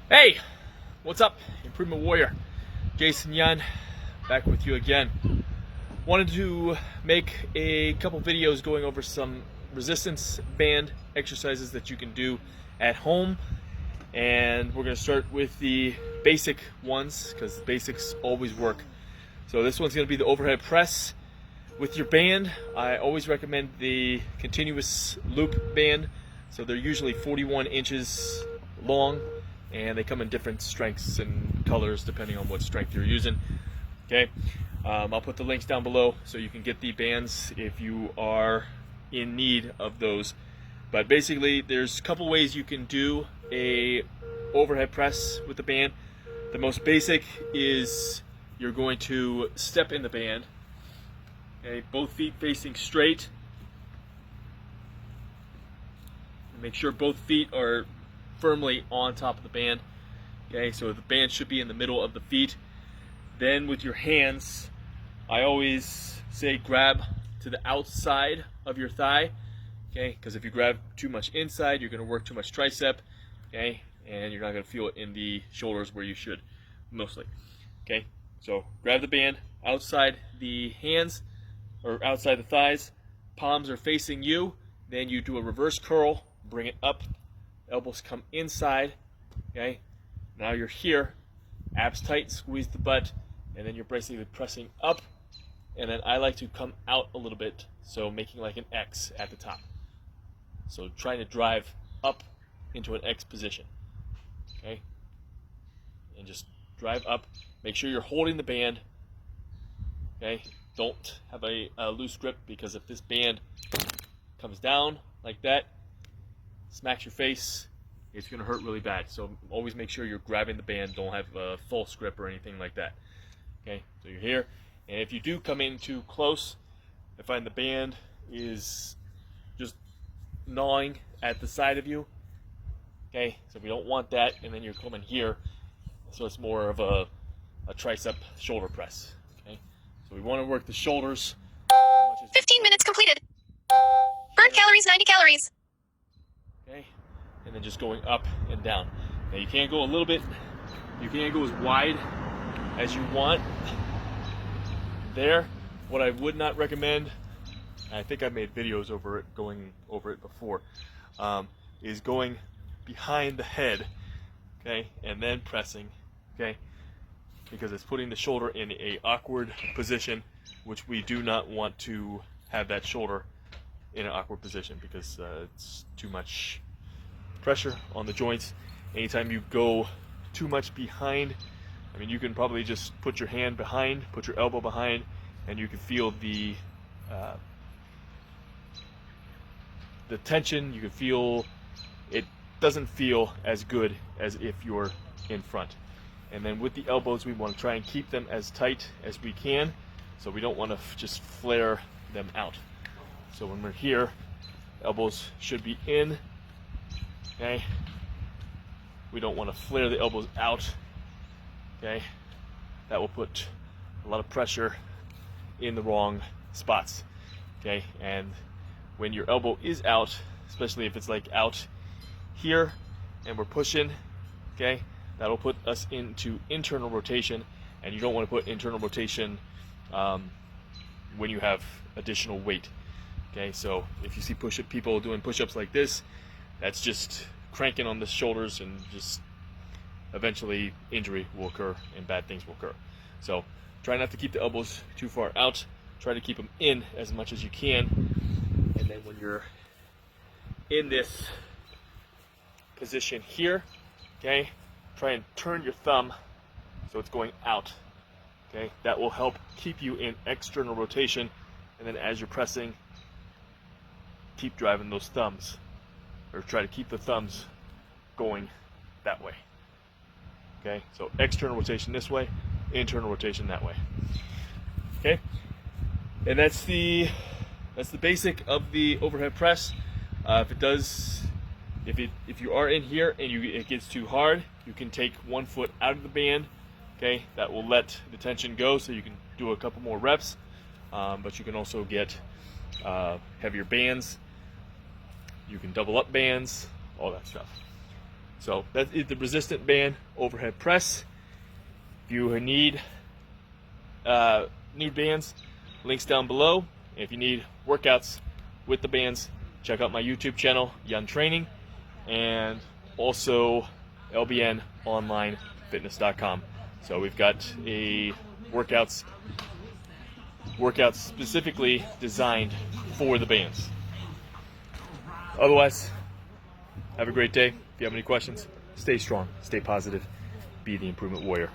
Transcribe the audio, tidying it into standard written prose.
Hey, what's up? Improvement Warrior, Jason Yun, back with you again. Wanted to make a couple videos going over some resistance band exercises that you can do at home. And we're going to start with the basic ones because the basics always work. So this one's going to be the overhead press with your band. I always recommend the continuous loop band. So they're usually 41 inches long, and they come in different strengths and colors depending on what strength you're using. Okay, I'll put the links down below so you can get the bands if you are in need of those. But basically, there's a couple ways you can do a overhead press with the band. The most basic is you're going to step in the band. Okay, both feet facing straight. Make sure both feet are firmly on top of the band. Okay, so the band should be in the middle of the feet. Then with your hands, I always say grab to the outside of your thigh. Okay, because if you grab too much inside, you're going to work too much tricep. Okay, and you're not going to feel it in the shoulders where you should mostly. Okay, so grab the band outside the hands or outside the thighs. Palms are facing you. Then you do a reverse curl. Bring it up, elbows come inside, okay? Now you're here, abs tight, squeeze the butt, and then you're basically pressing up, and then I like to come out a little bit, so making like an X at the top. So trying to drive up into an X position, okay? And just drive up, make sure you're holding the band, okay? Don't have a loose grip, because if this band comes down like that, smacks your face, it's going to hurt really bad. So always make sure you're grabbing the band. Don't have a false grip or anything like that. Okay, so you're here. And if you do come in too close, I find the band is just gnawing at the side of you. Okay, so we don't want that. And then you're coming here. So it's more of a tricep shoulder press. Okay, so we want to work the shoulders. 15 minutes completed. Burnt calories, 90 calories. Okay, and then just going up and down. Now you can't go a little bit, you can't go as wide as you want there. What I would not recommend, I think I made videos over it, going over it before, is going behind the head, okay, and then pressing, okay, because it's putting the shoulder in a awkward position, which we do not want to have that shoulder in an awkward position, because it's too much pressure on the joints. Anytime you go too much behind, I mean, you can probably just put your hand behind, put your elbow behind, and you can feel the tension. You can feel it doesn't feel as good as if you're in front. And then with the elbows, we want to try and keep them as tight as we can, so we don't want to just flare them out. So when we're here, elbows should be in, okay? We don't want to flare the elbows out, okay? That will put a lot of pressure in the wrong spots, okay? And when your elbow is out, especially if it's like out here and we're pushing, okay? That'll put us into internal rotation, and you don't want to put internal rotation when you have additional weight. Okay, so if you see people doing push-ups like this, that's just cranking on the shoulders, and just eventually injury will occur and bad things will occur. So try not to keep the elbows too far out. Try to keep them in as much as you can. And then when you're in this position here, okay, try and turn your thumb so it's going out. Okay, that will help keep you in external rotation. And then as you're pressing, keep driving those thumbs, or try to keep the thumbs going that way. Okay, so external rotation this way, internal rotation that way. Okay, and that's the basic of the overhead press. If you are in here and it gets too hard, you can take one foot out of the band. Okay, that will let the tension go, so you can do a couple more reps. But you can also get heavier bands. You can double up bands, all that stuff. So that is the resistant band overhead press. If you need new bands, links down below. And if you need workouts with the bands, check out my YouTube channel, YunTraining, and also lbnonlinefitness.com. So we've got a workouts specifically designed for the bands. Otherwise, have a great day. If you have any questions, stay strong, stay positive, be the improvement warrior.